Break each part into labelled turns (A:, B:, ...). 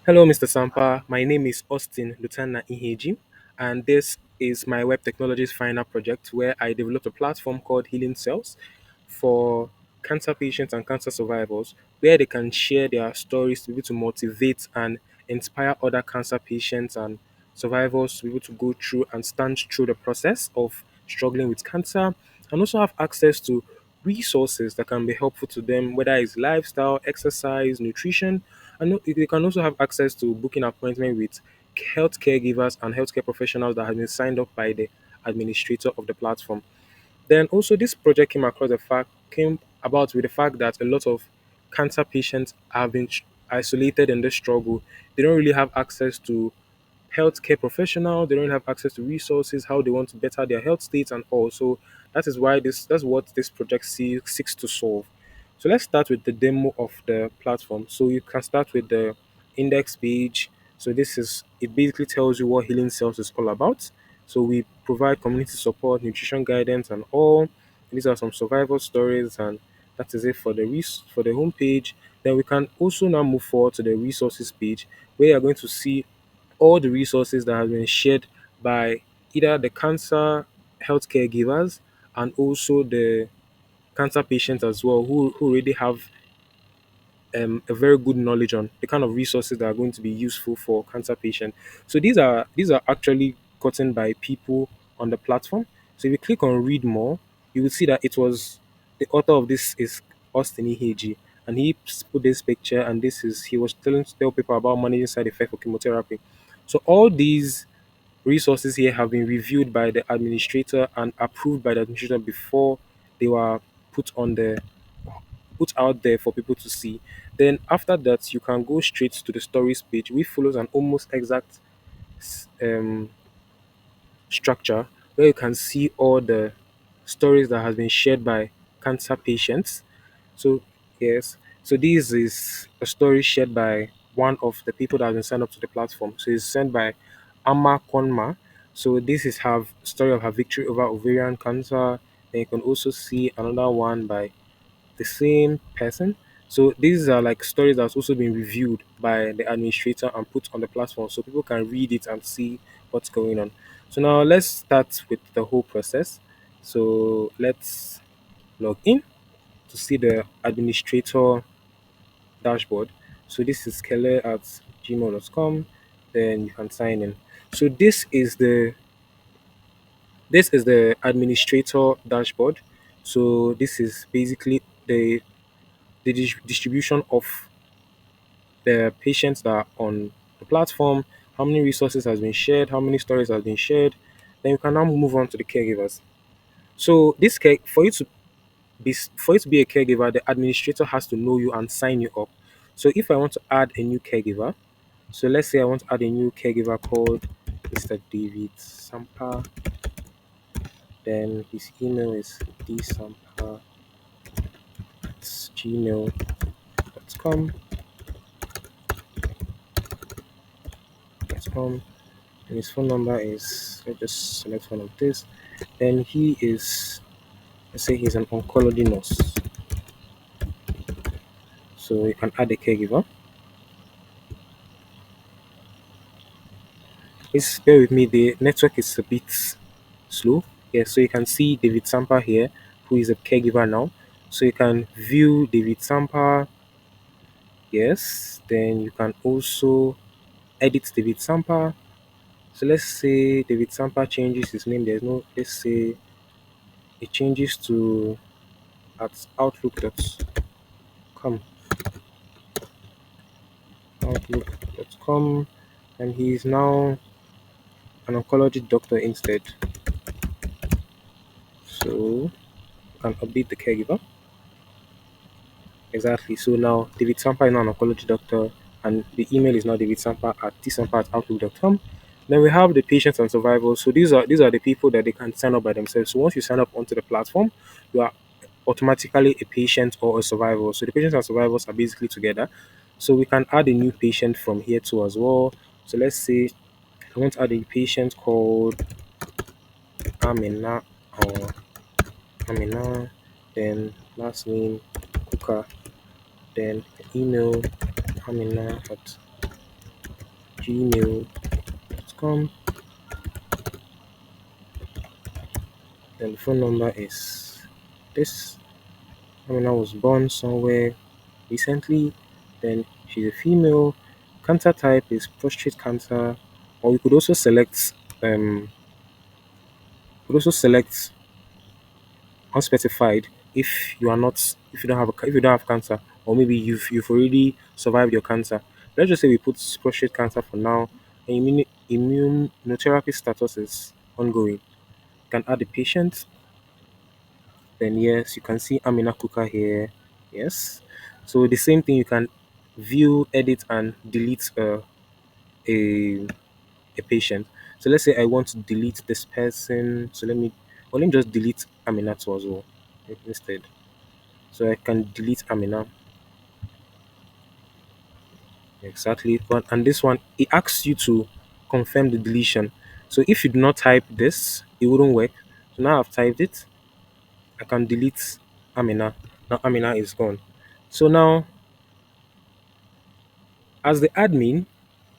A: Hello, Mr. Sampa. My name is Austin Lutana Iheji, and this is my web technologies final project where I developed a platform called Healing Cells for cancer patients and cancer survivors, where they can share their stories to be able to motivate and inspire other cancer patients and survivors to be able to go through and stand through the process of struggling with cancer, and also have access to resources that can be helpful to them, whether it's lifestyle, exercise, nutrition, and they can also have access to booking appointment with health caregivers and healthcare professionals that have been signed up by the administrator of the platform. Then also this project came about with the fact that a lot of cancer patients have been isolated in this struggle. They don't really have access to healthcare professional. They don't have access to resources, how they want to better their health state, and also that's what this project seeks to solve. So let's start with the demo of the platform. So you can start with the index page. So it basically tells you what Healing Cells is all about. So we provide community support, nutrition guidance, and all. These are some survival stories, and that is it for for the homepage. Then we can also now move forward to the resources page, where you're going to see all the resources that have been shared by either the cancer healthcare givers and also the cancer patients as well, who already have a very good knowledge on the kind of resources that are going to be useful for cancer patients. So these are actually gotten by people on the platform. So if you click on read more, you will see that it was the author of this is Austin Iheji, and he put this picture, and this is he was tell people about managing side effects for chemotherapy. So all these resources here have been reviewed by the administrator and approved by the administrator before they were put on the put out there for people to see. Then after that, you can go straight to the stories page, which follows an almost exact um, structure where you can see all the stories that has been shared by cancer patients. So yes, so this is a story shared by one of the people that have been signed up to the platform. So it's sent by Amma Konma. So this is her story of her victory over ovarian cancer. Then you can also see another one by the same person. So these are like stories that's also been reviewed by the administrator and put on the platform so people can read it and see what's going on. So now let's start with the whole process. So let's log in to see the administrator dashboard. So this is kele at gmail.com. Then you can sign in. So this is the administrator dashboard. So this is basically the distribution of the patients that are on the platform, how many resources has been shared, how many stories has been shared. Then you can now move on to the caregivers. So for you to be a caregiver, the administrator has to know you and sign you up. So if I want to add a new caregiver, so let's say I want to add a new caregiver called Mr. David Sampa, then his email is dsampa at gmail.com. And his phone number is, let's just select one of this. Then let's say he's an oncology nurse. So you can add a caregiver. Please bear with me, the network is a bit slow. Yeah, so you can see David Sampa here, who is a caregiver now. So you can view David Sampa, yes. Then you can also edit David Sampa. So let's say David Sampa changes his name. There's no, let's say it changes to at outlook.com. Outlook.com, and he is now an oncology doctor instead. So you can update the caregiver. Exactly. So now David Sampa is now an oncology doctor, and the email is now davidsampa@tsampa@outlook.com. Then we have the patients and survivors. So these are the people that they can sign up by themselves. So once you sign up onto the platform, you are automatically a patient or a survivor. So the patients and survivors are basically together. So we can add a new patient from here too as well. So let's say I want to add a patient called Amina or Amina, then last name Kuka, then email Amina at gmail.com. Then the phone number is this. Amina was born somewhere recently. Then she's a female. Cancer type is prostate cancer. Or we could also select unspecified if you are not if you don't have if you don't have cancer, or maybe you've already survived your cancer. Let's just say we put prostate cancer for now, and immunotherapy status is ongoing. You can add the patient. Then yes, you can see Amina Kuka here. Yes. So the same thing, you can view, edit, and delete a a patient. So let's say I want to delete this person. So let me just delete Aminatu as well instead. So I can delete Amina. Exactly. But and this one, it asks you to confirm the deletion. So if you do not type this, it wouldn't work. So now I've typed it, I can delete Amina. Now Amina is gone. So now, as the admin,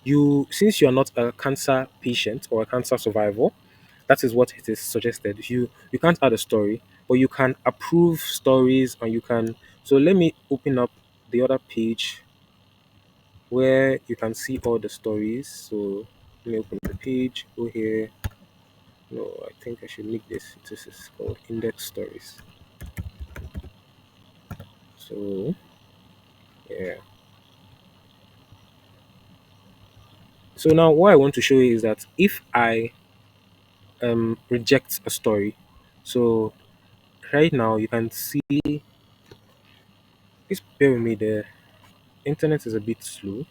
A: you since you are not a cancer patient or a cancer survivor, that is what it is suggested. You can't add a story, but you can approve stories, and you can. So let me open up the other page where you can see all the stories. So let me open the page. Go here. No, I think I should make this. This is called index stories. So yeah. So now what I want to show you is that if I reject a story, so right now you can see. Please bear with me. The internet is a bit slow.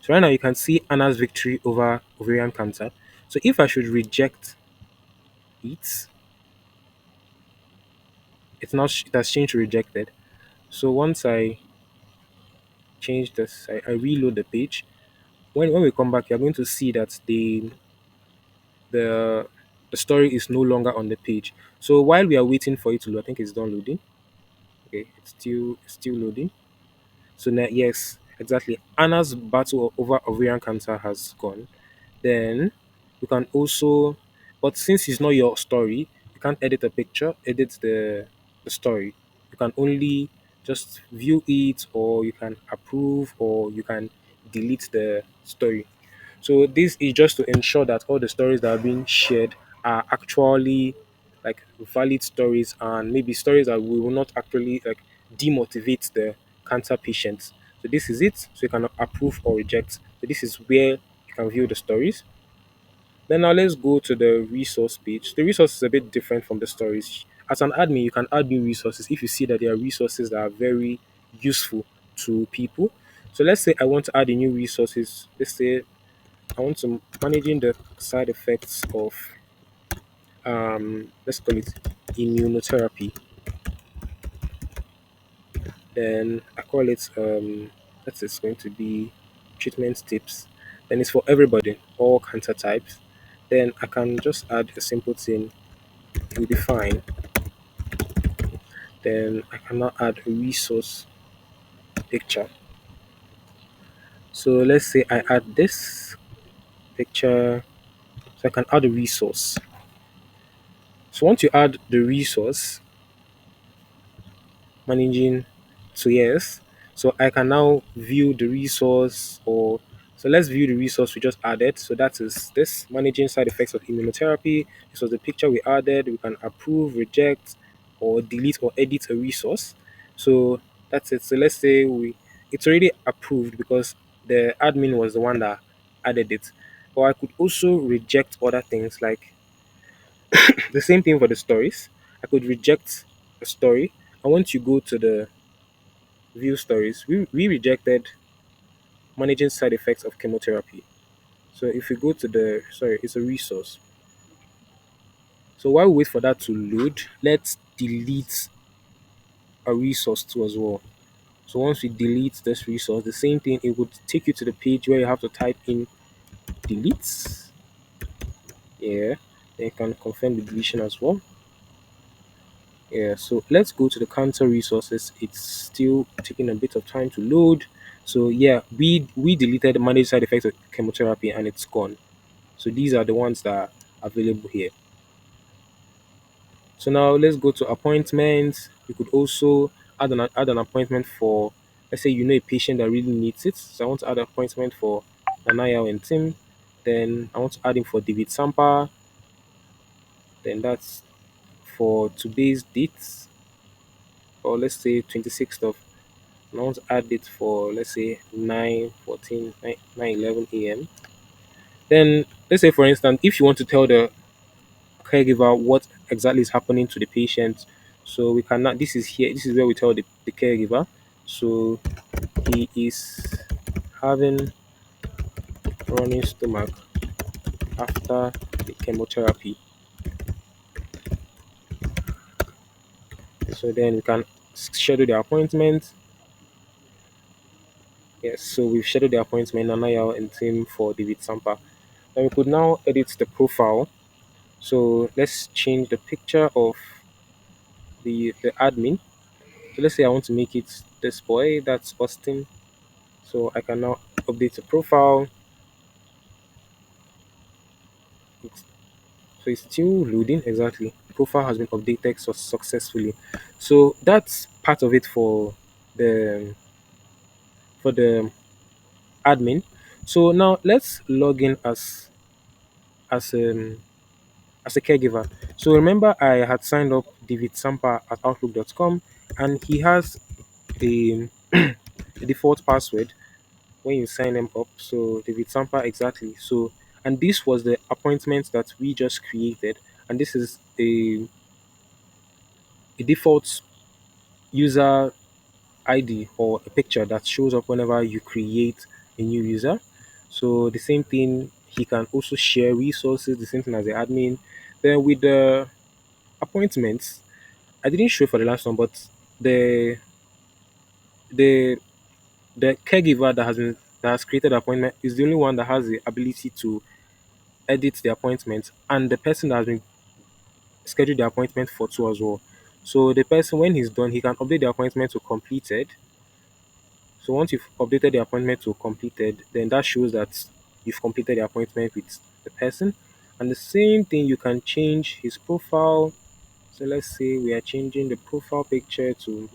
A: So right now you can see Anna's victory over ovarian cancer. So if I should reject it, it has changed to rejected. So once I change this, I reload the page. When we come back, you're going to see that the the story is no longer on the page. So while we are waiting for it to load, I think it's done loading. Okay, it's still loading. So now, yes, exactly. Anna's battle over ovarian cancer has gone. Then you can also, but since it's not your story, you can't edit a picture, edit the story. You can only just view it, or you can approve, or you can delete the story. So this is just to ensure that all the stories that are being shared are actually like valid stories, and maybe stories that we will not actually like demotivate the cancer patients. So this is it. So you can approve or reject. So this is where you can view the stories. Then now let's go to the resource page. The resource is a bit different from the stories. As an admin, you can add new resources if you see that there are resources that are very useful to people. So let's say I want to add a new resources. Let's say I want to managing the side effects of let's call it immunotherapy. Then I call it that is going to be treatment tips. Then it's for everybody, all cancer types. Then I can just add a simple thing, will be fine. Then I can now add a resource picture. So let's say I add this picture, so I can add a resource. So once you add the resource, managing, so yes, so I can now view the resource, or so let's view the resource we just added. So that is this managing side effects of immunotherapy. This was the picture we added. We can approve, reject, or delete or edit a resource. So that's it. So let's say we it's already approved because the admin was the one that added it. Or I could also reject other things, like the same thing for the stories. I could reject a story. And once you go to the view stories, we rejected managing side effects of chemotherapy. So if we go to the, sorry, it's a resource. So while we wait for that to load, let's delete a resource too as well. So once we delete this resource, the same thing, it would take you to the page where you have to type in delete. Yeah, then you can confirm the deletion as well. Yeah, so let's go to the cancer resources. It's still taking a bit of time to load. So yeah, we deleted manage side effects of chemotherapy and it's gone. So these are the ones that are available here. So now let's go to appointments. You could also add an appointment for, let's say you know a patient that really needs it. So I want to add an appointment for Nanaya and Tim. Then I want to add him for David Sampa. Then that's for today's dates, or let's say 26th of. And I want to add it for, let's say 9:14, 9:11 a.m. Then let's say for instance, if you want to tell the caregiver what exactly is happening to the patient. So we cannot. This is here. This is where we tell the caregiver. So he is having running stomach after the chemotherapy. So then we can schedule the appointment. Yes. So we've scheduled the appointment. Nanaya and team for David Sampa. And we could now edit the profile. So let's change the picture of the admin. So let's say I want to make it this boy. That's Austin. So I can now update the profile. It's, so it's still loading exactly. Profile has been updated successfully. So that's part of it the admin. So now let's log in as as a caregiver. So remember I had signed up David Sampa at outlook.com and he has a, a default password when you sign them up. So David Sampa exactly. So and this was the appointment that we just created, and this is a default user ID or a picture that shows up whenever you create a new user. So the same thing, he can also share resources, the same thing as the admin. Then with the appointments, I didn't show for the last one, but the the the caregiver that has created the appointment is the only one that has the ability to edit the appointment, and the person that has been scheduled the appointment for two as well. So the person, when he's done, he can update the appointment to completed. So once you've updated the appointment to completed, then that shows that you've completed the appointment with the person. And the same thing, you can change his profile. So let's say we are changing the profile picture to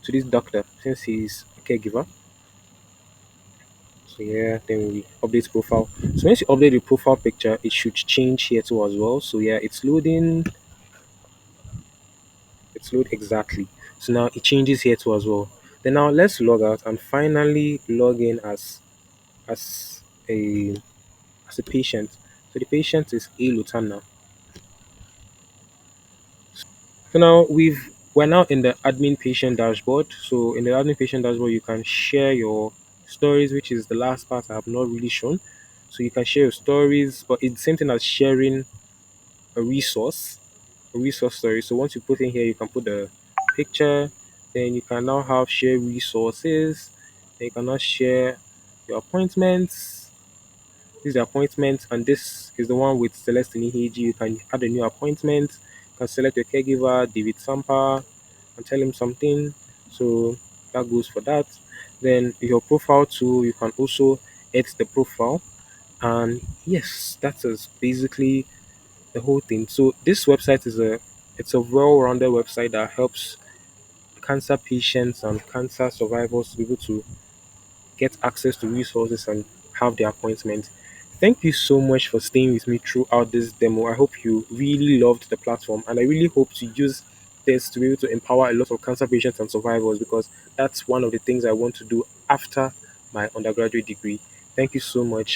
A: this doctor since he's a caregiver. So yeah, then we update profile. So once you update the profile picture, it should change here too as well. So yeah, it's loading. It's load exactly. So now it changes here too as well. Then now let's log out and finally log in as a as a patient. So the patient is A Lutana. So now we're now in the admin patient dashboard. So in the admin patient dashboard, you can share your stories, which is the last part I have not really shown. So you can share your stories, but it's the same thing as sharing a resource, a resource story. So once you put in here, you can put the picture, then you can now have share resources, then you can now share your appointments. This is the appointment, and this is the one with Celestine Heiji. You can add a new appointment, you can select your caregiver, David Sampa, and tell him something. So that goes for that. Then your profile too, you can also edit the profile. And yes, that is basically the whole thing. So this website it's a well-rounded website that helps cancer patients and cancer survivors to be able to get access to resources and have their appointment. Thank you so much for staying with me throughout this demo. I hope you really loved the platform and I really hope to use this to be able to empower a lot of cancer patients and survivors because that's one of the things I want to do after my undergraduate degree. Thank you so much.